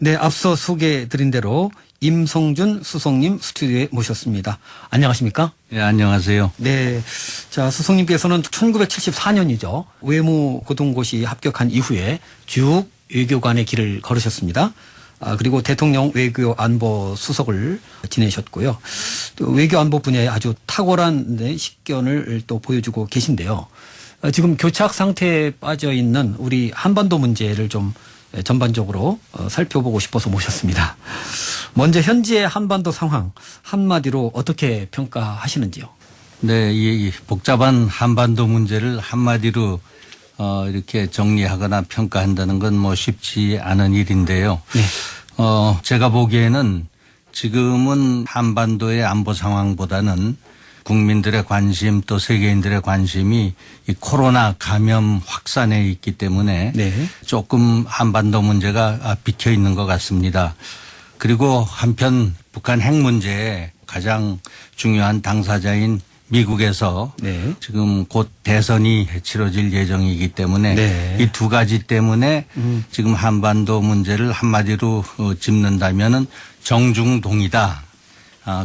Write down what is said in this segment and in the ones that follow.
네, 앞서 소개해드린 대로 임성준 수석님 스튜디오에 모셨습니다. 안녕하십니까? 네, 안녕하세요. 네. 자, 수석님께서는 1974년이죠. 외무고등고시 합격한 이후에 쭉 외교관의 길을 걸으셨습니다. 그리고 대통령 외교안보 수석을 지내셨고요. 또 외교안보 분야에 아주 탁월한 식견을 또 보여주고 계신데요. 지금 교착 상태에 빠져 있는 우리 한반도 문제를 좀 전반적으로 살펴보고 싶어서 모셨습니다. 먼저 현재의 한반도 상황 한마디로 어떻게 평가하시는지요? 네, 이 복잡한 한반도 문제를 한마디로 이렇게 정리하거나 평가한다는 건 뭐 쉽지 않은 일인데요. 네. 제가 보기에는 지금은 한반도의 안보 상황보다는 국민들의 관심 또 세계인들의 관심이 이 코로나 감염 확산에 있기 때문에 네. 조금 한반도 문제가 비켜 있는 것 같습니다. 그리고 한편 북한 핵 문제에 가장 중요한 당사자인 미국에서 네. 지금 곧 대선이 치러질 예정이기 때문에 네. 이 두 가지 때문에 지금 한반도 문제를 한마디로 짚는다면은 정중동이다.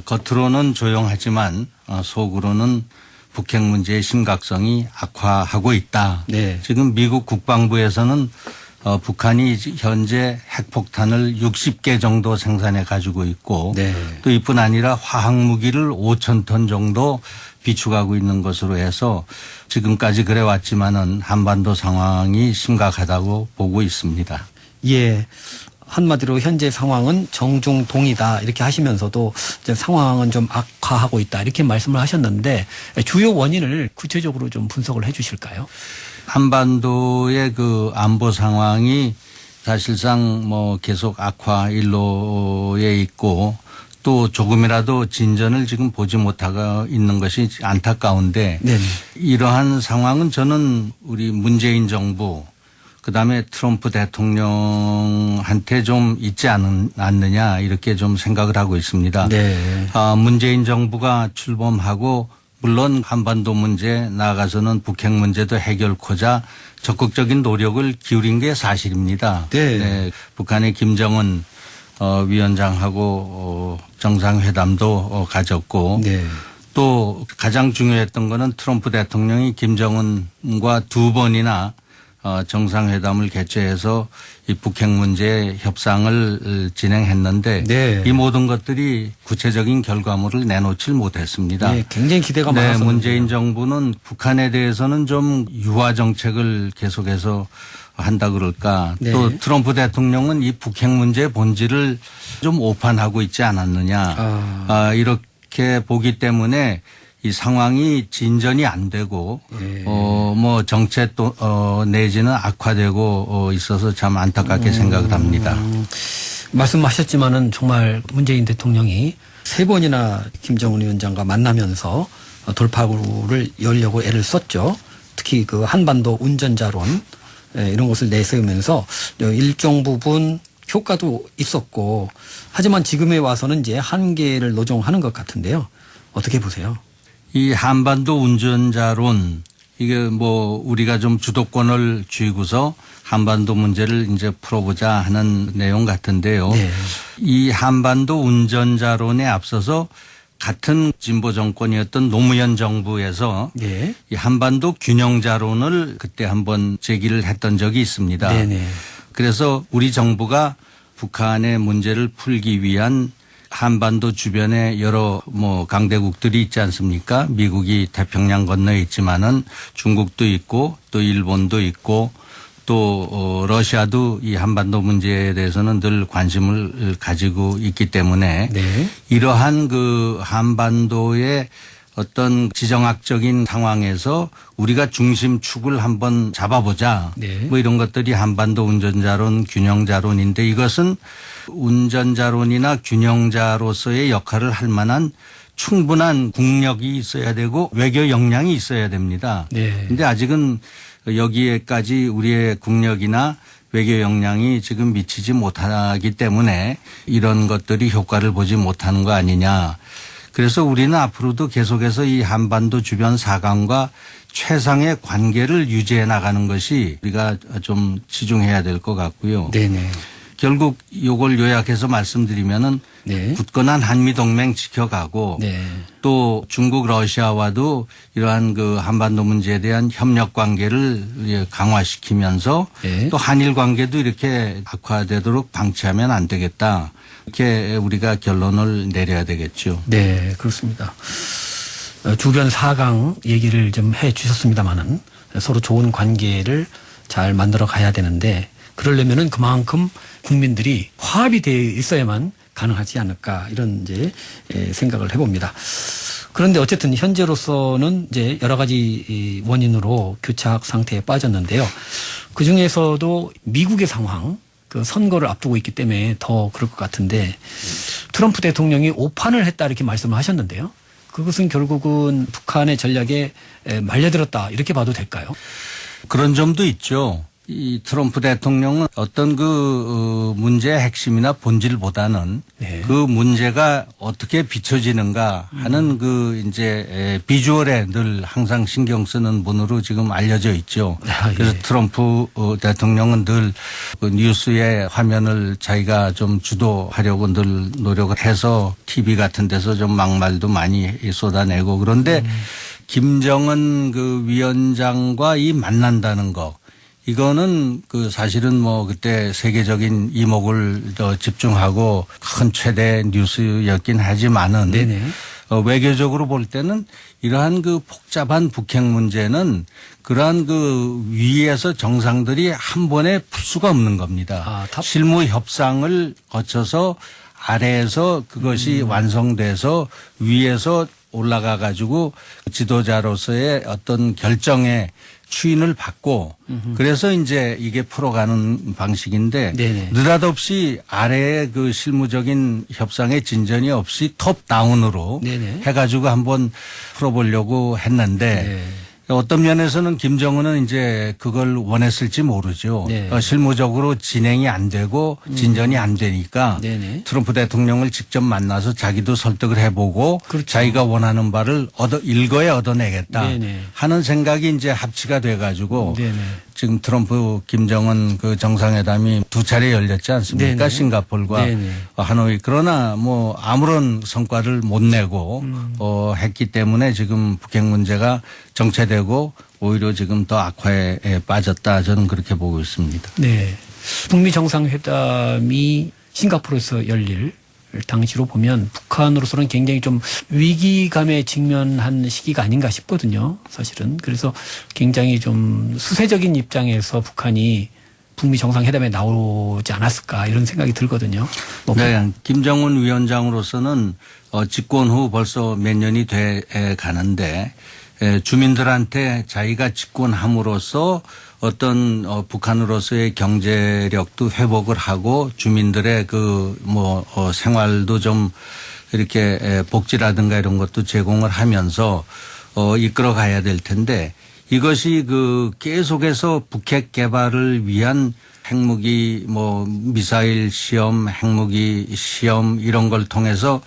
겉으로는 조용하지만 속으로는 북핵 문제의 심각성이 악화하고 있다. 네. 지금 미국 국방부에서는 북한이 현재 핵폭탄을 60개 정도 생산해 가지고 있고 네. 또 이뿐 아니라 화학무기를 5,000톤 정도 비축하고 있는 것으로 해서 지금까지 그래 왔지만은 한반도 상황이 심각하다고 보고 있습니다. 예. 한마디로 현재 상황은 정중동이다 이렇게 하시면서도 이제 상황은 좀 악화하고 있다 이렇게 말씀을 하셨는데 주요 원인을 구체적으로 좀 분석을 해 주실까요? 한반도의 그 안보 상황이 사실상 뭐 계속 악화 일로에 있고 또 조금이라도 진전을 지금 보지 못하고 있는 것이 안타까운데 네. 이러한 상황은 저는 우리 문재인 정부 그다음에 트럼프 대통령한테 좀 있지 않느냐 이렇게 좀 생각을 하고 있습니다. 네. 문재인 정부가 출범하고 물론 한반도 문제 나아가서는 북핵 문제도 해결코자 적극적인 노력을 기울인 게 사실입니다. 네. 네. 북한의 김정은 위원장하고 정상회담도 가졌고 네. 또 가장 중요했던 거는 트럼프 대통령이 김정은과 두 번이나 정상회담을 개최해서 이 북핵 문제 협상을 진행했는데 네. 이 모든 것들이 구체적인 결과물을 내놓질 못했습니다. 네, 굉장히 기대가 네, 많았었는데요. 문재인 정부는 북한에 대해서는 좀 유화 정책을 계속해서 한다 그럴까. 네. 또 트럼프 대통령은 이 북핵 문제의 본질을 좀 오판하고 있지 않았느냐. 이렇게 보기 때문에 이 상황이 진전이 안 되고 예. 뭐 정책 또 내지는 악화되고 있어서 참 안타깝게 생각을 합니다. 말씀하셨지만은 정말 문재인 대통령이 세 번이나 김정은 위원장과 만나면서 돌파구를 열려고 애를 썼죠. 특히 그 한반도 운전자론 이런 것을 내세우면서 일정 부분 효과도 있었고 하지만 지금에 와서는 이제 한계를 노정하는 것 같은데요. 어떻게 보세요? 이 한반도 운전자론 이게 뭐 우리가 좀 주도권을 쥐고서 한반도 문제를 이제 풀어보자 하는 내용 같은데요. 네. 이 한반도 운전자론에 앞서서 같은 진보 정권이었던 노무현 정부에서 네. 이 한반도 균형자론을 그때 한번 제기를 했던 적이 있습니다. 네네. 그래서 우리 정부가 북한의 문제를 풀기 위한 한반도 주변에 여러 뭐 강대국들이 있지 않습니까? 미국이 태평양 건너에 있지만은 중국도 있고 또 일본도 있고 또 러시아도 이 한반도 문제에 대해서는 늘 관심을 가지고 있기 때문에 네. 이러한 그 한반도의 어떤 지정학적인 상황에서 우리가 중심축을 한번 잡아보자. 네. 뭐 이런 것들이 한반도 운전자론, 균형자론인데 이것은 운전자론이나 균형자로서의 역할을 할 만한 충분한 국력이 있어야 되고 외교 역량이 있어야 됩니다. 네. 근데 아직은 여기에까지 우리의 국력이나 외교 역량이 지금 미치지 못하기 때문에 이런 것들이 효과를 보지 못하는 거 아니냐. 그래서 우리는 앞으로도 계속해서 이 한반도 주변 사강과 최상의 관계를 유지해 나가는 것이 우리가 좀 치중해야 될 것 같고요. 네네. 결국 요걸 요약해서 말씀드리면은 네. 굳건한 한미 동맹 지켜가고 네. 또 중국 러시아와도 이러한 그 한반도 문제에 대한 협력 관계를 강화시키면서 네. 또 한일 관계도 이렇게 악화되도록 방치하면 안 되겠다. 이렇게 우리가 결론을 내려야 되겠죠. 네, 그렇습니다. 주변 4강 얘기를 좀 해 주셨습니다만은 서로 좋은 관계를 잘 만들어 가야 되는데 그러려면은 그만큼 국민들이 화합이 되어 있어야만 가능하지 않을까 이런 이제 생각을 해봅니다. 그런데 어쨌든 현재로서는 이제 여러 가지 이 원인으로 교착 상태에 빠졌는데요. 그 중에서도 미국의 상황, 그 선거를 앞두고 있기 때문에 더 그럴 것 같은데 트럼프 대통령이 오판을 했다 이렇게 말씀을 하셨는데요. 그것은 결국은 북한의 전략에 말려들었다 이렇게 봐도 될까요? 그런 점도 있죠. 이 트럼프 대통령은 어떤 그 문제의 핵심이나 본질보다는 네. 그 문제가 어떻게 비춰지는가 하는 그 이제 비주얼에 늘 항상 신경 쓰는 분으로 지금 알려져 있죠. 아, 예. 그래서 트럼프 대통령은 늘 그 뉴스의 화면을 자기가 좀 주도하려고 늘 노력을 해서 TV 같은 데서 좀 막말도 많이 쏟아내고 그런데 김정은 그 위원장과 이 만난다는 거 이거는 그 사실은 뭐 그때 세계적인 이목을 더 집중하고 큰 최대 뉴스였긴 하지만은 네네. 외교적으로 볼 때는 이러한 그 복잡한 북핵 문제는 그러한 그 위에서 정상들이 한 번에 풀 수가 없는 겁니다. 실무 협상을 거쳐서 아래에서 그것이 완성돼서 위에서 올라가 가지고 지도자로서의 어떤 결정에 추인을 받고 그래서 이제 이게 풀어가는 방식인데 네네. 느닷없이 아래의 그 실무적인 협상의 진전이 없이 톱다운으로 네네. 해가지고 한번 풀어보려고 했는데 네. 어떤 면에서는 김정은은 이제 그걸 원했을지 모르죠. 네. 실무적으로 진행이 안 되고 진전이 안 되니까 네네. 트럼프 대통령을 직접 만나서 자기도 설득을 해보고 그렇죠. 자기가 원하는 바를 일거에 얻어내겠다 네네. 하는 생각이 이제 합치가 돼가지고 네네. 지금 트럼프 김정은 그 정상회담이 2차례 열렸지 않습니까? 네네. 싱가포르가 네네. 하노이 그러나 뭐 아무런 성과를 못 내고 했기 때문에 지금 북핵 문제가 정체되고 오히려 지금 더 악화에 빠졌다 저는 그렇게 보고 있습니다. 네. 북미 정상회담이 싱가포르에서 열릴 당시로 보면 북한으로서는 굉장히 좀 위기감에 직면한 시기가 아닌가 싶거든요. 사실은. 그래서 굉장히 좀 수세적인 입장에서 북한이 북미 정상회담에 나오지 않았을까 이런 생각이 들거든요. 뭐 네. 김정은 위원장으로서는 집권 후 벌써 몇 년이 돼 가는데 주민들한테 자기가 집권함으로써 어떤 북한으로서의 경제력도 회복을 하고 주민들의 그 뭐 생활도 좀 이렇게 복지라든가 이런 것도 제공을 하면서 이끌어 가야 될 텐데 이것이 그 계속해서 북핵 개발을 위한 핵무기 뭐 미사일 시험, 핵무기 시험 이런 걸 통해서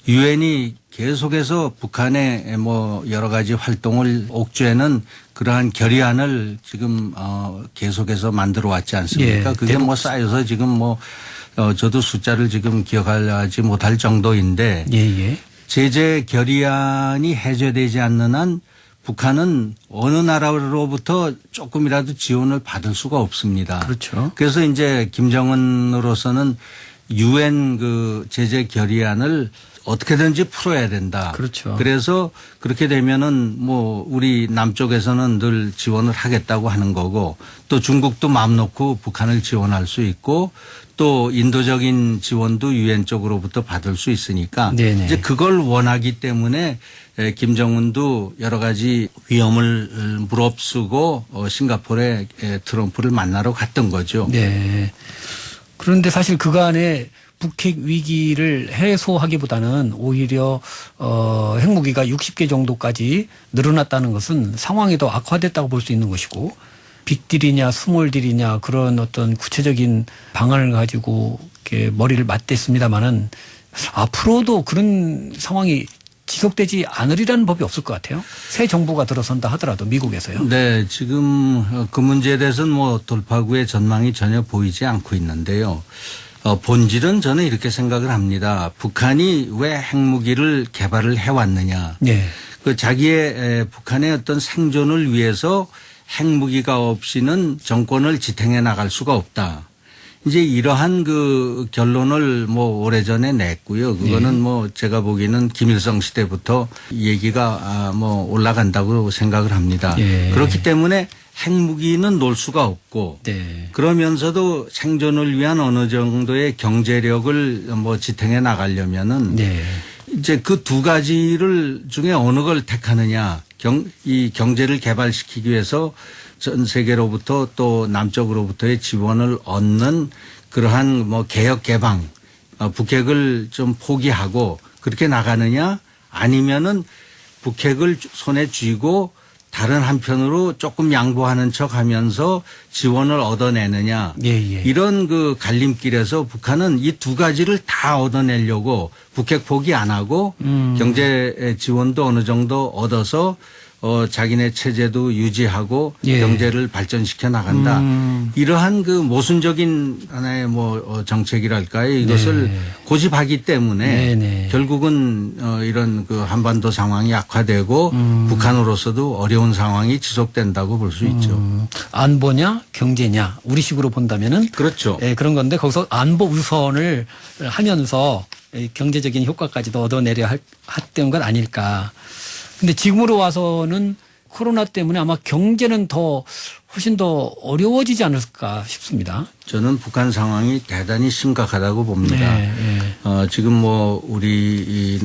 유엔이 계속해서 북한의 뭐 여러 가지 활동을 옥죄는 그러한 결의안을 지금 계속해서 만들어 왔지 않습니까? 예, 그게 뭐 쌓여서 지금 뭐 저도 숫자를 지금 기억하지 못할 정도인데 예예. 제재 결의안이 해제되지 않는 한 북한은 어느 나라로부터 조금이라도 지원을 받을 수가 없습니다. 그렇죠. 그래서 이제 김정은으로서는 유엔 그 제재 결의안을 어떻게든지 풀어야 된다. 그렇죠. 그래서 그렇게 되면은 뭐 우리 남쪽에서는 늘 지원을 하겠다고 하는 거고 또 중국도 마음 놓고 북한을 지원할 수 있고 또 인도적인 지원도 유엔 쪽으로부터 받을 수 있으니까 네네. 이제 그걸 원하기 때문에 김정은도 여러 가지 위험을 무릅쓰고 싱가포르에 트럼프를 만나러 갔던 거죠. 네. 그런데 사실 그간에 북핵 위기를 해소하기보다는 오히려 핵무기가 60개 정도까지 늘어났다는 것은 상황이 더 악화됐다고 볼 수 있는 것이고 빅딜이냐 스몰딜이냐 그런 어떤 구체적인 방안을 가지고 이렇게 머리를 맞댔습니다마는 앞으로도 그런 상황이 지속되지 않으리라는 법이 없을 것 같아요. 새 정부가 들어선다 하더라도 미국에서요. 네, 지금 그 문제에 대해서는 뭐 돌파구의 전망이 전혀 보이지 않고 있는데요. 본질은 저는 이렇게 생각을 합니다. 북한이 왜 핵무기를 개발을 해왔느냐. 네. 그 자기의 북한의 어떤 생존을 위해서 핵무기가 없이는 정권을 지탱해 나갈 수가 없다. 이제 이러한 그 결론을 뭐 오래전에 냈고요. 그거는 뭐 제가 보기에는 김일성 시대부터 얘기가 뭐 올라간다고 생각을 합니다. 예. 그렇기 때문에 핵무기는 놓을 수가 없고 네. 그러면서도 생존을 위한 어느 정도의 경제력을 뭐 지탱해 나가려면은 네. 이제 그 두 가지를 중에 어느 걸 택하느냐. 이 경제를 개발시키기 위해서 전 세계로부터 또 남쪽으로부터의 지원을 얻는 그러한 뭐 개혁 개방, 북핵을 좀 포기하고 그렇게 나가느냐 아니면은 북핵을 손에 쥐고 다른 한편으로 조금 양보하는 척 하면서 지원을 얻어내느냐. 예, 예. 이런 그 갈림길에서 북한은 이 두 가지를 다 얻어내려고 북핵 포기 안 하고 경제 지원도 어느 정도 얻어서 자기네 체제도 유지하고 예. 경제를 발전시켜 나간다. 이러한 그 모순적인 하나의 뭐 정책이랄까요. 이것을 네. 고집하기 때문에 네, 네. 결국은 이런 그 한반도 상황이 악화되고 북한으로서도 어려운 상황이 지속된다고 볼 수 있죠. 안보냐 경제냐 우리식으로 본다면은 그렇죠. 예, 그런 건데 거기서 안보 우선을 하면서 경제적인 효과까지도 얻어내려 했던 건 아닐까. 근데 지금으로 와서는 코로나 때문에 아마 경제는 더 훨씬 더 어려워지지 않을까 싶습니다. 저는 북한 상황이 대단히 심각하다고 봅니다. 네, 네. 지금 뭐 우리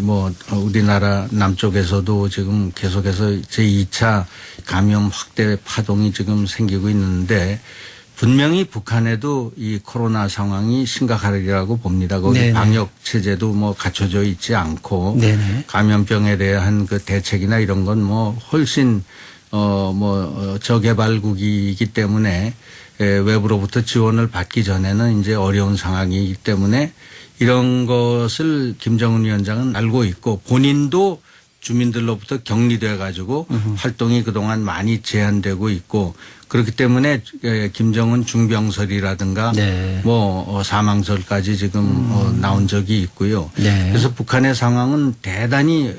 뭐 우리나라 남쪽에서도 지금 계속해서 제2차 감염 확대 파동이 지금 생기고 있는데 분명히 북한에도 이 코로나 상황이 심각하리라고 봅니다. 거기 네네. 방역 체제도 뭐 갖춰져 있지 않고 네네. 감염병에 대한 그 대책이나 이런 건 뭐 훨씬 저개발국이기 때문에 외부로부터 지원을 받기 전에는 이제 어려운 상황이기 때문에 이런 것을 김정은 위원장은 알고 있고 본인도 주민들로부터 격리돼 가지고 활동이 그동안 많이 제한되고 있고 그렇기 때문에 김정은 중병설이라든가 네. 뭐 사망설까지 지금 나온 적이 있고요. 네. 그래서 북한의 상황은 대단히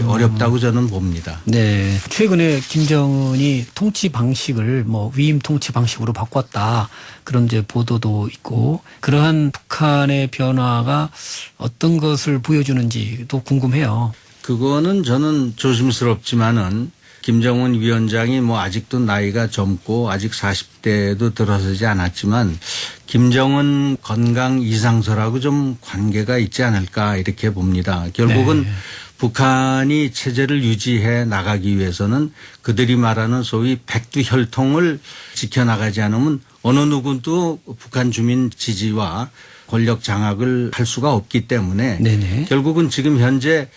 어렵다고 저는 봅니다. 네. 최근에 김정은이 통치 방식을 뭐 위임 통치 방식으로 바꿨다. 그런 이제 보도도 있고 그러한 북한의 변화가 어떤 것을 보여주는지도 궁금해요. 그거는 저는 조심스럽지만은 김정은 위원장이 뭐 아직도 나이가 젊고 아직 40대도 들어서지 않았지만 김정은 건강 이상설하고 좀 관계가 있지 않을까 이렇게 봅니다. 결국은 네. 북한이 체제를 유지해 나가기 위해서는 그들이 말하는 소위 백두혈통을 지켜나가지 않으면 어느 누구도 북한 주민 지지와 권력 장악을 할 수가 없기 때문에 네네. 결국은 지금 현재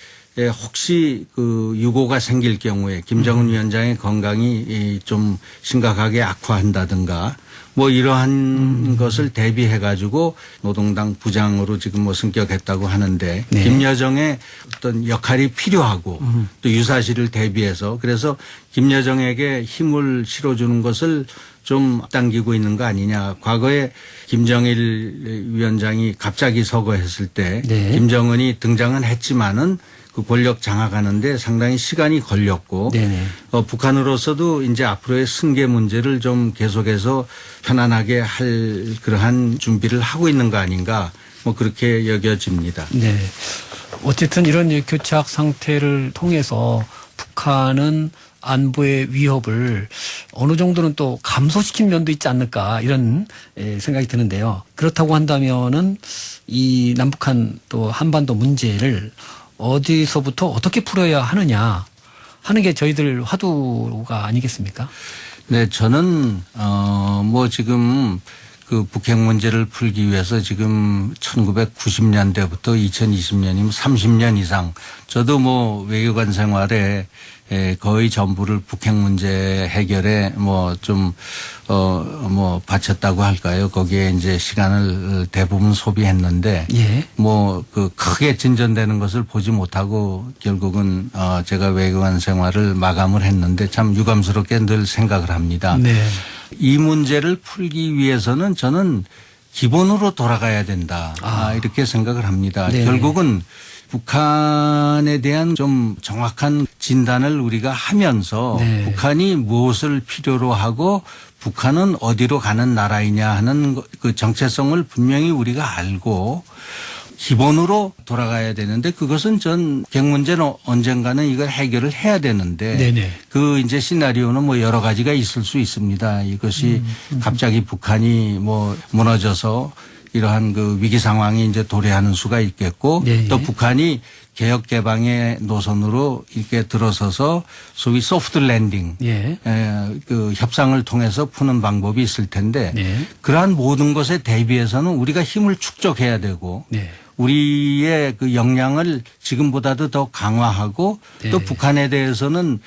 혹시 그 유고가 생길 경우에 김정은 위원장의 건강이 좀 심각하게 악화한다든가 뭐 이러한 것을 대비해 가지고 노동당 부장으로 지금 뭐 승격했다고 하는데 네. 김여정의 어떤 역할이 필요하고 또 유사시를 대비해서 그래서 김여정에게 힘을 실어주는 것을 좀 앞당기고 있는 거 아니냐. 과거에 김정일 위원장이 갑자기 서거했을 때 네. 김정은이 등장은 했지만은 그 권력 장악하는데 상당히 시간이 걸렸고 네네. 북한으로서도 이제 앞으로의 승계 문제를 좀 계속해서 편안하게 할 그러한 준비를 하고 있는 거 아닌가 뭐 그렇게 여겨집니다. 네. 어쨌든 이런 교착 상태를 통해서 북한은 안보의 위협을 어느 정도는 또 감소시킨 면도 있지 않을까 이런 생각이 드는데요. 그렇다고 한다면은 이 남북한 또 한반도 문제를 어디서부터 어떻게 풀어야 하느냐 하는 게 저희들 화두가 아니겠습니까? 네, 저는 뭐 지금 그 북핵 문제를 풀기 위해서 지금 1990년대부터 2020년이면 30년 이상 저도 뭐 외교관 생활에 거의 전부를 북핵 문제 해결에 뭐 좀 뭐 바쳤다고 할까요? 거기에 이제 시간을 대부분 소비했는데 예. 뭐 그 크게 진전되는 것을 보지 못하고 결국은 제가 외교관 생활을 마감을 했는데 참 유감스럽게 늘 생각을 합니다. 네. 이 문제를 풀기 위해서는 저는 기본으로 돌아가야 된다. 이렇게 생각을 합니다. 네네. 결국은 북한에 대한 좀 정확한 진단을 우리가 하면서 네. 북한이 무엇을 필요로 하고 북한은 어디로 가는 나라이냐 하는 그 정체성을 분명히 우리가 알고 기본으로 돌아가야 되는데 그것은 전 핵 문제는 언젠가는 이걸 해결을 해야 되는데 네네. 그 이제 시나리오는 뭐 여러 가지가 있을 수 있습니다. 이것이 갑자기 북한이 뭐 무너져서 이러한 그 위기 상황이 이제 도래하는 수가 있겠고 네. 또 북한이 개혁 개방의 노선으로 이렇게 들어서서 소위 소프트 랜딩 예. 그 협상을 통해서 푸는 방법이 있을 텐데 네. 그러한 모든 것에 대비해서는 우리가 힘을 축적해야 되고 네. 우리의 그 역량을 지금보다도 더 강화하고 네. 또 북한에 대해서는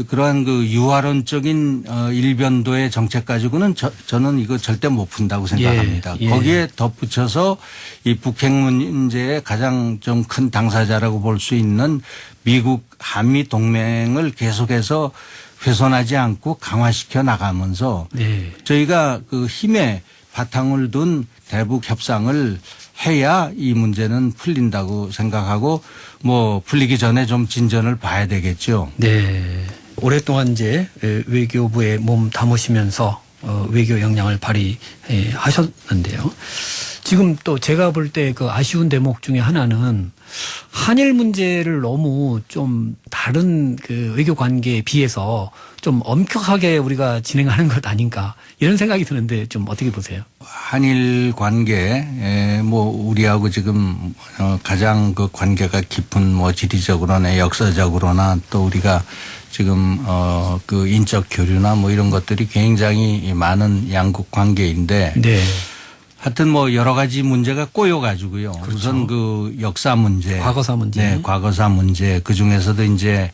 그러한 그 유화론적인 일변도의 정책 가지고는 저는 이거 절대 못 푼다고 생각합니다. 예. 거기에 덧붙여서 이 북핵 문제의 가장 좀 큰 당사자라고 볼 수 있는 미국 한미 동맹을 계속해서 훼손하지 않고 강화시켜 나가면서 네. 저희가 그 힘에 바탕을 둔 대북 협상을 해야 이 문제는 풀린다고 생각하고 뭐 풀리기 전에 좀 진전을 봐야 되겠죠. 네. 오랫동안 이제 외교부에 몸 담으시면서 외교 역량을 발휘하셨는데요. 지금 또 제가 볼 때 그 아쉬운 대목 중에 하나는 한일 문제를 너무 좀 다른 그 외교 관계에 비해서 좀 엄격하게 우리가 진행하는 것 아닌가 이런 생각이 드는데 좀 어떻게 보세요? 한일 관계 뭐 우리하고 지금 가장 그 관계가 깊은 뭐 지리적으로나 역사적으로나 또 우리가 지금 그 인적 교류나 뭐 이런 것들이 굉장히 많은 양국 관계인데 네. 하여튼 뭐 여러 가지 문제가 꼬여가지고요. 그렇죠. 우선 그 역사 문제, 과거사 문제. 네, 과거사 문제. 그 중에서도 이제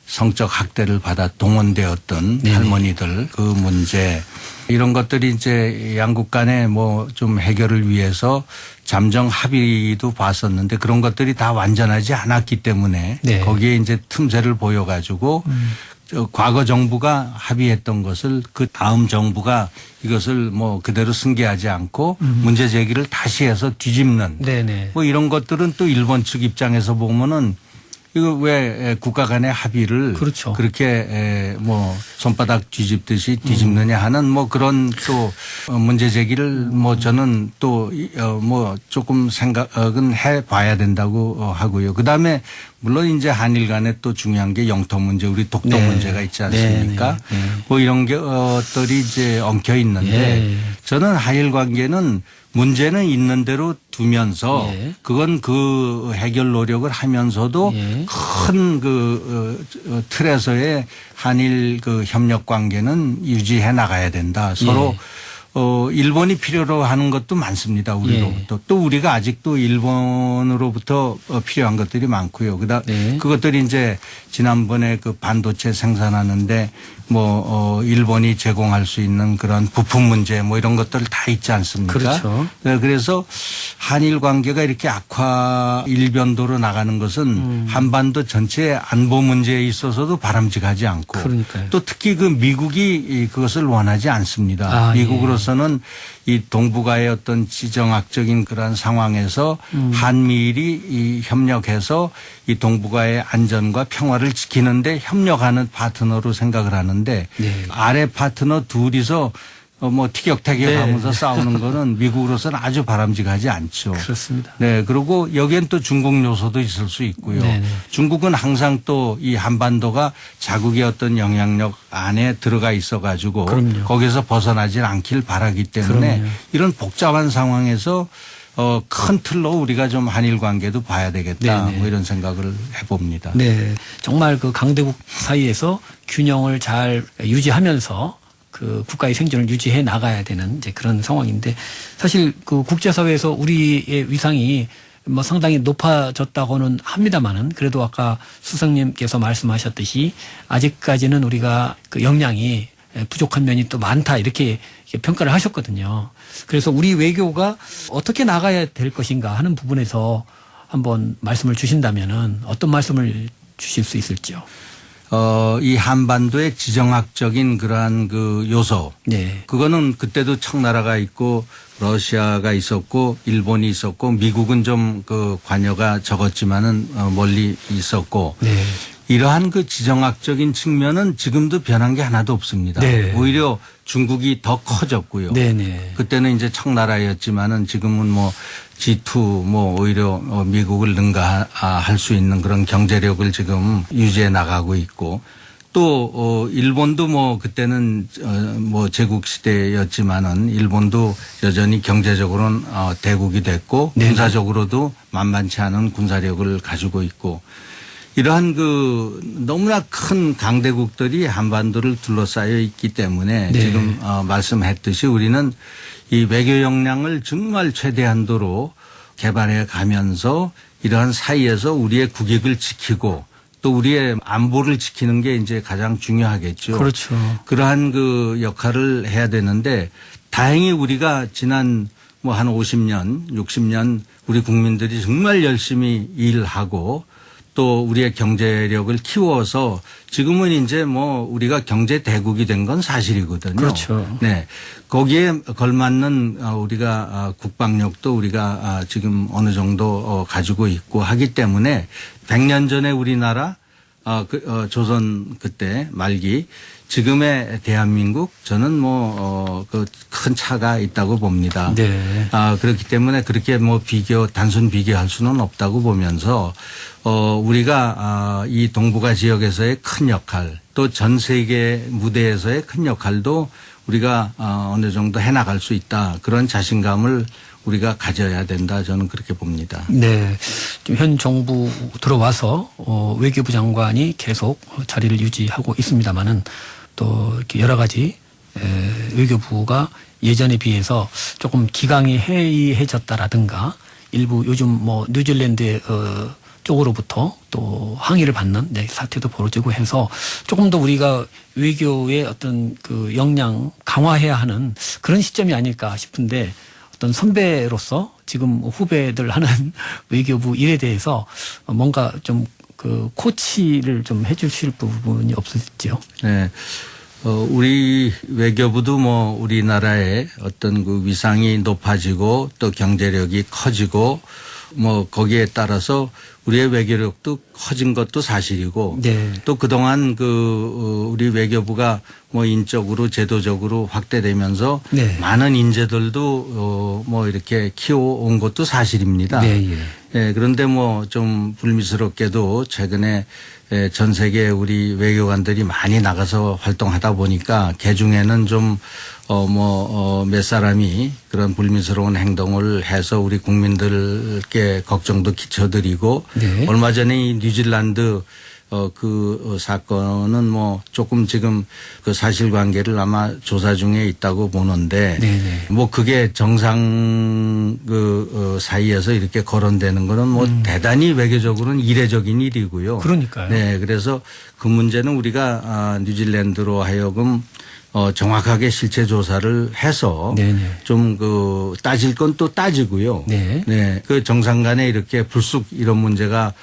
성적 학대를 받아 동원되었던 네네. 할머니들 그 문제 이런 것들이 이제 양국 간에 뭐 좀 해결을 위해서 잠정 합의도 봤었는데 그런 것들이 다 완전하지 않았기 때문에 네. 거기에 이제 틈새를 보여가지고 과거 정부가 합의했던 것을 그 다음 정부가 이것을 뭐 그대로 승계하지 않고 문제 제기를 다시 해서 뒤집는 네네. 뭐 이런 것들은 또 일본 측 입장에서 보면은 이거 왜 국가 간의 합의를 그렇죠. 그렇게 뭐 손바닥 뒤집듯이 뒤집느냐 하는 뭐 그런 또 문제 제기를 뭐 저는 또 뭐 조금 생각은 해 봐야 된다고 하고요. 그다음에 물론 이제 한일 간에 또 중요한 게 영토 문제 우리 독도 네. 문제가 있지 않습니까? 네, 네, 네. 뭐 이런 것들이 이제 엉켜 있는데 예. 저는 한일 관계는 문제는 있는 대로 두면서 예. 그건 그 해결 노력을 하면서도 예. 큰 그 틀에서의 한일 그 협력 관계는 유지해 나가야 된다. 서로 일본이 필요로 하는 것도 많습니다. 우리로부터. 또 우리가 아직도 일본으로부터 필요한 것들이 많고요. 네. 그것들이 이제 지난번에 그 반도체 생산하는데 뭐 일본이 제공할 수 있는 그런 부품 문제 뭐 이런 것들 다 있지 않습니까? 그렇죠. 네, 그래서 한일 관계가 이렇게 악화 일변도로 나가는 것은 한반도 전체 안보 문제에 있어서도 바람직하지 않고 그러니까요. 또 특히 그 미국이 그것을 원하지 않습니다. 예. 미국으로서는 이 동북아의 어떤 지정학적인 그런 상황에서 한미일이 이 협력해서 이 동북아의 안전과 평화를 지키는데 협력하는 파트너로 생각을 하는데 네. 아래 파트너 둘이서 뭐 티격태격하면서 네. 싸우는 거는 미국으로서는 아주 바람직하지 않죠. 그렇습니다. 네, 그리고 여기엔 또 중국 요소도 있을 수 있고요. 네네. 중국은 항상 또 이 한반도가 자국의 어떤 영향력 안에 들어가 있어 가지고 그럼요. 거기서 벗어나지 않길 바라기 때문에 그럼요. 이런 복잡한 상황에서 큰 틀로 우리가 좀 한일 관계도 봐야 되겠다. 네네. 뭐 이런 생각을 해봅니다. 네. 정말 그 강대국 사이에서 균형을 잘 유지하면서 그 국가의 생존을 유지해 나가야 되는 이제 그런 상황인데 사실 그 국제사회에서 우리의 위상이 뭐 상당히 높아졌다고는 합니다만은 그래도 아까 수석님께서 말씀하셨듯이 아직까지는 우리가 그 역량이 부족한 면이 또 많다 이렇게 평가를 하셨거든요. 그래서 우리 외교가 어떻게 나가야 될 것인가 하는 부분에서 한번 말씀을 주신다면은 어떤 말씀을 주실 수 있을지요? 이 한반도의 지정학적인 그러한 그 요소. 네. 그거는 그때도 청나라가 있고 러시아가 있었고 일본이 있었고 미국은 좀 그 관여가 적었지만은 멀리 있었고. 네. 이러한 그 지정학적인 측면은 지금도 변한 게 하나도 없습니다. 네. 오히려 중국이 더 커졌고요. 네네. 그때는 이제 청나라였지만은 지금은 뭐 G2 뭐 오히려 미국을 능가할 수 있는 그런 경제력을 지금 유지해 나가고 있고 또 일본도 뭐 그때는 뭐 제국 시대였지만은 일본도 여전히 경제적으로는 대국이 됐고 네네. 군사적으로도 만만치 않은 군사력을 가지고 있고 이러한 그 너무나 큰 강대국들이 한반도를 둘러싸여 있기 때문에 네. 지금 말씀했듯이 우리는 이 외교 역량을 정말 최대한도로 개발해 가면서 이러한 사이에서 우리의 국익을 지키고 또 우리의 안보를 지키는 게 이제 가장 중요하겠죠. 그렇죠. 그러한 그 역할을 해야 되는데 다행히 우리가 지난 뭐 한 50년, 60년 우리 국민들이 정말 열심히 일하고 또 우리의 경제력을 키워서 지금은 이제 뭐 우리가 경제 대국이 된 건 사실이거든요. 그렇죠. 네. 거기에 걸맞는 우리가 국방력도 우리가 지금 어느 정도 가지고 있고 하기 때문에 100년 전에 우리나라 조선 그때 말기 지금의 대한민국 저는 뭐 그 큰 차가 있다고 봅니다. 네. 그렇기 때문에 그렇게 뭐 단순 비교할 수는 없다고 보면서 우리가 이 동북아 지역에서의 큰 역할 또 전 세계 무대에서의 큰 역할도 우리가 어느 정도 해나갈 수 있다. 그런 자신감을 우리가 가져야 된다. 저는 그렇게 봅니다. 네. 지금 현 정부 들어와서 외교부 장관이 계속 자리를 유지하고 있습니다만은 또 이렇게 여러 가지 외교부가 예전에 비해서 조금 기강이 해이해졌다라든가 일부 요즘 뭐 뉴질랜드 쪽으로부터 또 항의를 받는 사태도 벌어지고 해서 조금 더 우리가 외교의 어떤 그 역량 강화해야 하는 그런 시점이 아닐까 싶은데 어떤 선배로서 지금 후배들 하는 외교부 일에 대해서 뭔가 좀 그 코치를 좀 해주실 부분이 없을지요? 네. 우리 외교부도 뭐 우리나라의 어떤 그 위상이 높아지고 또 경제력이 커지고 뭐 거기에 따라서 우리의 외교력도 커진 것도 사실이고 네. 또 그동안 우리 외교부가 뭐 인적으로 제도적으로 확대되면서 네. 많은 인재들도 뭐 이렇게 키워온 것도 사실입니다. 네, 예. 예, 그런데 뭐 좀 불미스럽게도 최근에 전 세계 우리 외교관들이 많이 나가서 활동하다 보니까 개중에는 좀 몇 사람이 그런 불미스러운 행동을 해서 우리 국민들께 걱정도 끼쳐드리고 네. 얼마 전에 이 뉴질랜드 사건은 뭐 조금 지금 그 사실관계를 아마 조사 중에 있다고 보는데 네네. 뭐 그게 정상 사이에서 이렇게 거론되는 거는 뭐 대단히 외교적으로는 이례적인 일이고요. 그러니까요. 네. 그래서 그 문제는 우리가 뉴질랜드로 하여금 정확하게 실체 조사를 해서 네네. 좀 따질 건 또 따지고요. 네. 네. 그 정상 간에 이렇게 불쑥 이런 문제가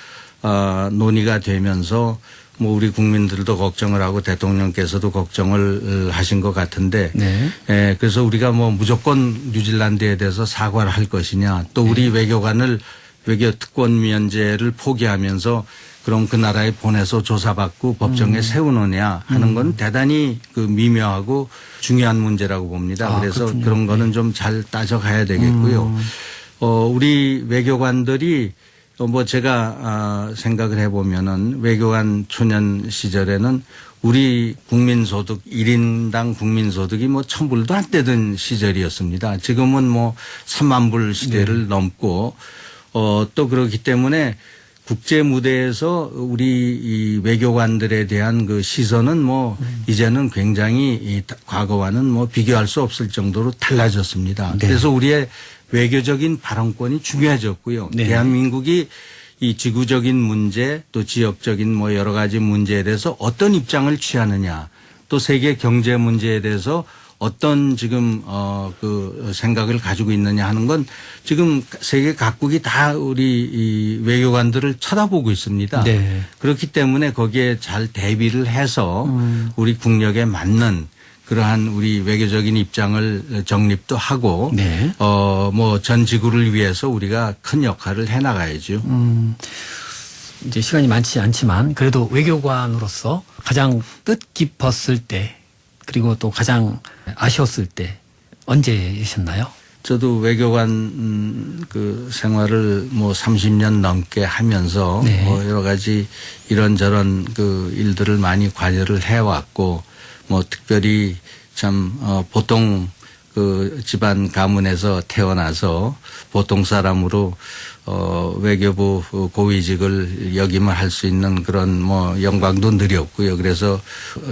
논의가 되면서 뭐 우리 국민들도 걱정을 하고 대통령께서도 걱정을 하신 것 같은데 네. 예, 그래서 우리가 뭐 무조건 뉴질랜드에 대해서 사과를 할 것이냐 또 우리 외교관을 외교 특권 면제를 포기하면서 그럼 그 나라에 보내서 조사받고 법정에 세우느냐 하는 건 대단히 미묘하고 중요한 문제라고 봅니다. 그래서 그렇군요. 그런 거는 좀 잘 따져가야 되겠고요. 우리 외교관들이 뭐 제가 생각을 해보면은 외교관 초년 시절에는 우리 국민소득 1인당 국민소득이 뭐 1,000불도 안 되던 시절이었습니다. 지금은 뭐 3만 불 시대를 넘고 또 그렇기 때문에 국제 무대에서 우리 이 외교관들에 대한 그 시선은 뭐 이제는 굉장히 이 과거와는 뭐 비교할 수 없을 정도로 달라졌습니다. 네. 그래서 우리의 외교적인 발언권이 중요해졌고요. 네. 대한민국이 이 지구적인 문제 또 지역적인 뭐 여러 가지 문제에 대해서 어떤 입장을 취하느냐 또 세계 경제 문제에 대해서 어떤 지금 그 생각을 가지고 있느냐 하는 건 지금 세계 각국이 다 우리 이 외교관들을 쳐다보고 있습니다. 네. 그렇기 때문에 거기에 잘 대비를 해서 우리 국력에 맞는 그러한 우리 외교적인 입장을 정립도 하고 네. 뭐 전 지구를 위해서 우리가 큰 역할을 해 나가야죠. 이제 시간이 많지 않지만 그래도 외교관으로서 가장 뜻깊었을 때 그리고 또 가장 아쉬웠을 때 언제이셨나요? 저도 외교관 그 생활을 뭐 30년 넘게 하면서 네. 뭐 여러 가지 이런저런 그 일들을 많이 관여를 해왔고 뭐 특별히 참 보통 그 집안 가문에서 태어나서 보통 사람으로 외교부 고위직을 역임을 할 수 있는 그런 뭐 영광도 누렸고요. 그래서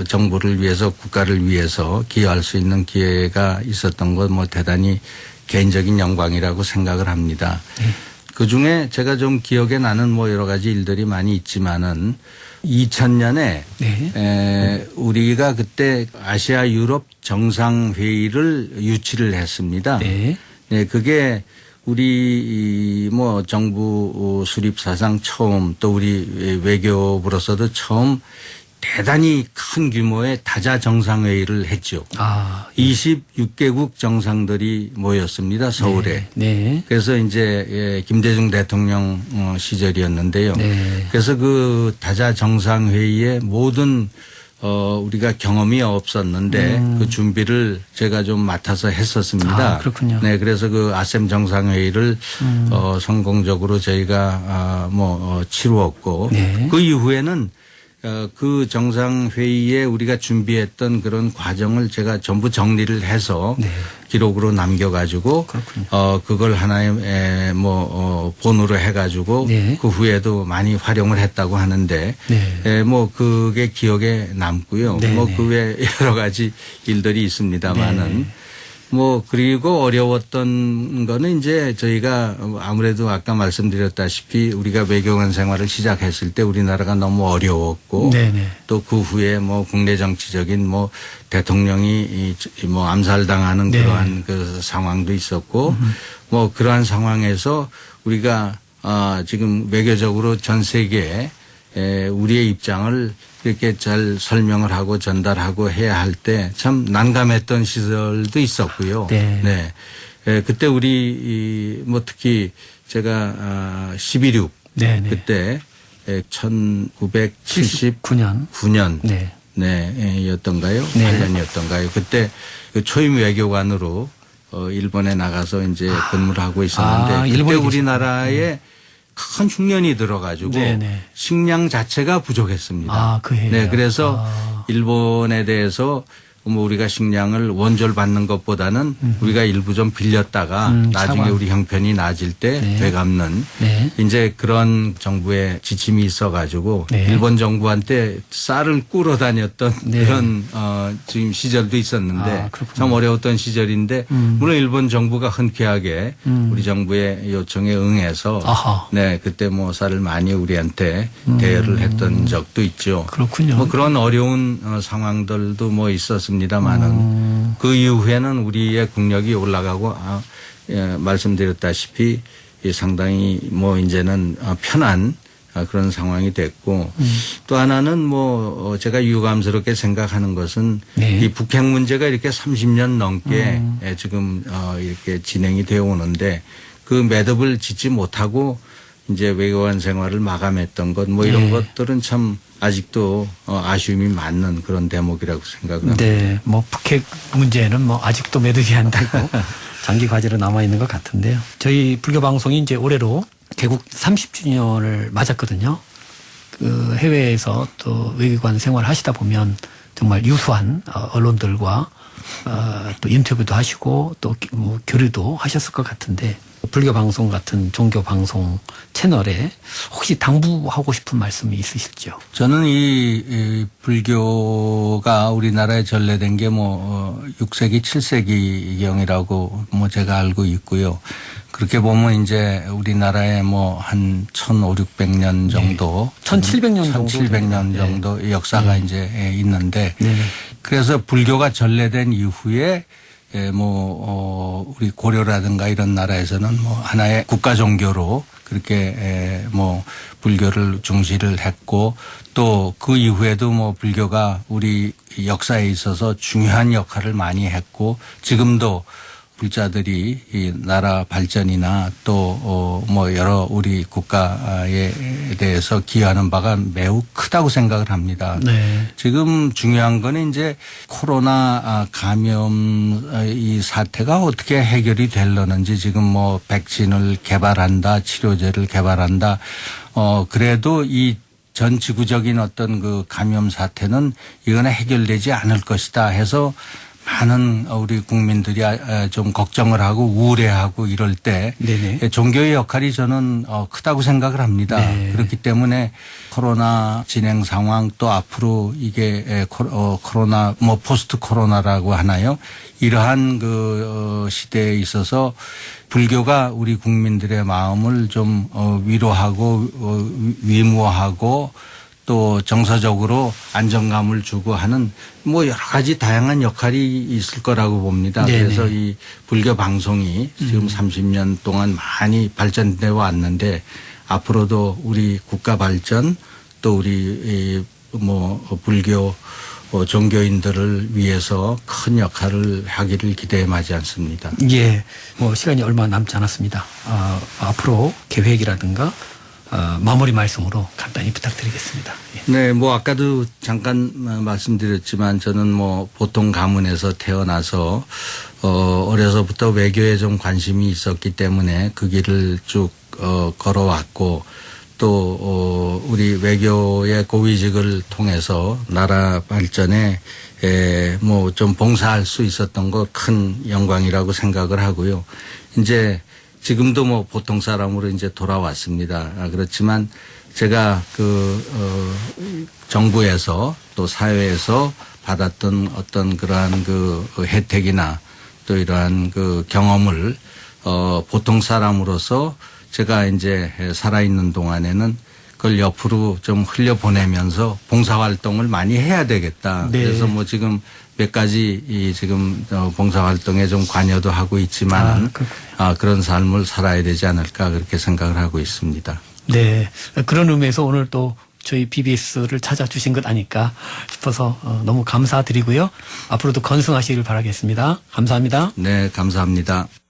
정부를 위해서 국가를 위해서 기여할 수 있는 기회가 있었던 건 뭐 대단히 개인적인 영광이라고 생각을 합니다. 그 중에 제가 좀 기억에 나는 뭐 여러 가지 일들이 많이 있지만은 2000년에 네. 우리가 그때 아시아 유럽 정상회의를 유치를 했습니다. 네. 네, 그게 우리 뭐 정부 수립 사상 처음 또 우리 외교부로서도 처음 대단히 큰 규모의 다자 정상회의를 했죠. 아, 26개국 정상들이 모였습니다. 서울에. 네. 그래서 이제 김대중 대통령 시절이었는데요. 네. 그래서 그 다자 정상회의에 모든 우리가 경험이 없었는데 그 준비를 제가 좀 맡아서 했었습니다. 아, 그렇군요. 네, 그래서 그 아셈 정상회의를 성공적으로 저희가 치루었고 네. 그 이후에는 그 정상회의에 우리가 준비했던 그런 과정을 제가 전부 정리를 해서 네. 기록으로 남겨가지고 그렇군요. 그걸 하나의 본으로 해가지고 네. 그 후에도 많이 활용을 했다고 하는데 네. 뭐 그게 기억에 남고요. 네, 뭐 네. 그 외 여러 가지 일들이 있습니다만은 네. 뭐 그리고 어려웠던 거는 이제 저희가 아무래도 아까 말씀드렸다시피 우리가 외교관 생활을 시작했을 때 우리나라가 너무 어려웠고 네네. 또 그 후에 뭐 국내 정치적인 뭐 대통령이 뭐 암살당하는 네. 그러한 그 상황도 있었고 뭐 그러한 상황에서 우리가 지금 외교적으로 전 세계에 우리의 입장을 이렇게 잘 설명을 하고 전달하고 해야 할 때 참 난감했던 시절도 있었고요. 네. 네. 그때 우리 뭐 특히 제가 11.6 네네. 그때 1979년 9년. 네. 였던가요? 네. 8년이었던가요? 그때 그 초임 외교관으로 일본에 나가서 이제 근무를 하고 있었는데 그때 일본에 우리나라에 큰 흉년이 들어가지고 네네. 식량 자체가 부족했습니다. 아, 그 해요. 네, 그래서 일본에 대해서 뭐 우리가 식량을 원조를 받는 것보다는 우리가 일부 좀 빌렸다가 나중에 차관. 우리 형편이 나아질 때 네. 되갚는 네. 이제 그런 정부의 지침이 있어가지고 네. 일본 정부한테 쌀을 꾸러 다녔던 네. 그런 지금 시절도 있었는데 아, 그렇군요. 참 어려웠던 시절인데 물론 일본 정부가 흔쾌하게 우리 정부의 요청에 응해서 아하. 네 그때 뭐 쌀을 많이 우리한테 대여를 했던 적도 있죠. 그렇군요. 뭐 그런 어려운 상황들도 뭐 있었습니다만은 그 이후에는 우리의 국력이 올라가고 말씀드렸다시피 상당히 뭐 이제는 편한 그런 상황이 됐고 또 하나는 뭐 제가 유감스럽게 생각하는 것은 네. 이 북핵 문제가 이렇게 30년 넘게 지금 이렇게 진행이 되어 오는데 그 매듭을 짓지 못하고 이제 외교관 생활을 마감했던 것 뭐 이런 네. 것들은 참 아직도 아쉬움이 많는 그런 대목이라고 생각을 합니다. 네. 뭐 북핵 문제는 뭐 아직도 매듭이 안 되고 장기 과제로 남아 있는 것 같은데요. 저희 불교 방송이 이제 올해로 개국 30주년을 맞았거든요. 그 해외에서 또 외교관 생활을 하시다 보면 정말 유수한 언론들과 또 인터뷰도 하시고 또 뭐 교류도 하셨을 것 같은데 불교 방송 같은 종교 방송 채널에 혹시 당부하고 싶은 말씀이 있으실지요? 저는 이 불교가 우리나라에 전래된 게 6세기, 7세기경이라고 제가 알고 있고요. 그렇게 보면 이제 우리나라에 한 1,500~600년 정도, 1,700년 정도, 1,700년 정도 역사가 이제 있는데, 그래서 불교가 전래된 이후에 우리 고려라든가 이런 나라에서는 하나의 국가 종교로 그렇게 불교를 중시를 했고, 또 그 이후에도 불교가 우리 역사에 있어서 중요한 역할을 많이 했고, 지금도 불자들이 이 나라 발전이나 또 여러 우리 국가에 대해서 기여하는 바가 매우 크다고 생각을 합니다. 네. 지금 중요한 거는 이제 코로나 감염 이 사태가 어떻게 해결이 되려는지, 지금 백신을 개발한다, 치료제를 개발한다. 그래도 이 전 지구적인 어떤 그 감염 사태는 이거는 해결되지 않을 것이다 해서 많은 우리 국민들이 좀 걱정을 하고 우울해하고 이럴 때 네네. 종교의 역할이 저는 크다고 생각을 합니다. 네. 그렇기 때문에 코로나 진행 상황, 또 앞으로 이게 코로나 포스트 코로나라고 하나요? 이러한 그 시대에 있어서 불교가 우리 국민들의 마음을 좀 위로하고 위무하고 또 정서적으로 안정감을 주고 하는 여러 가지 다양한 역할이 있을 거라고 봅니다. 네네. 그래서 이 불교 방송이 지금 30년 동안 많이 발전되어 왔는데, 앞으로도 우리 국가 발전, 또 우리 불교 종교인들을 위해서 큰 역할을 하기를 기대해 마지 않습니다. 예. 시간이 얼마 남지 않았습니다. 앞으로 계획이라든가 마무리 말씀으로 간단히 부탁드리겠습니다. 예. 네, 아까도 잠깐 말씀드렸지만 저는 보통 가문에서 태어나서 어려서부터 외교에 좀 관심이 있었기 때문에 그 길을 쭉 걸어왔고, 또 우리 외교의 고위직을 통해서 나라 발전에 좀 봉사할 수 있었던 거 큰 영광이라고 생각을 하고요. 이제 지금도 보통 사람으로 이제 돌아왔습니다. 그렇지만 제가 정부에서 또 사회에서 받았던 어떤 그러한 그 혜택이나 또 이러한 그 경험을 보통 사람으로서 제가 이제 살아있는 동안에는 그걸 옆으로 좀 흘려보내면서 봉사활동을 많이 해야 되겠다. 네. 그래서 지금 몇 가지 지금 봉사활동에 좀 관여도 하고 있지만 그런 삶을 살아야 되지 않을까 그렇게 생각을 하고 있습니다. 네. 그런 의미에서 오늘 또 저희 BBS를 찾아주신 것 아닐까 싶어서 너무 감사드리고요. 앞으로도 건승하시길 바라겠습니다. 감사합니다. 네, 감사합니다.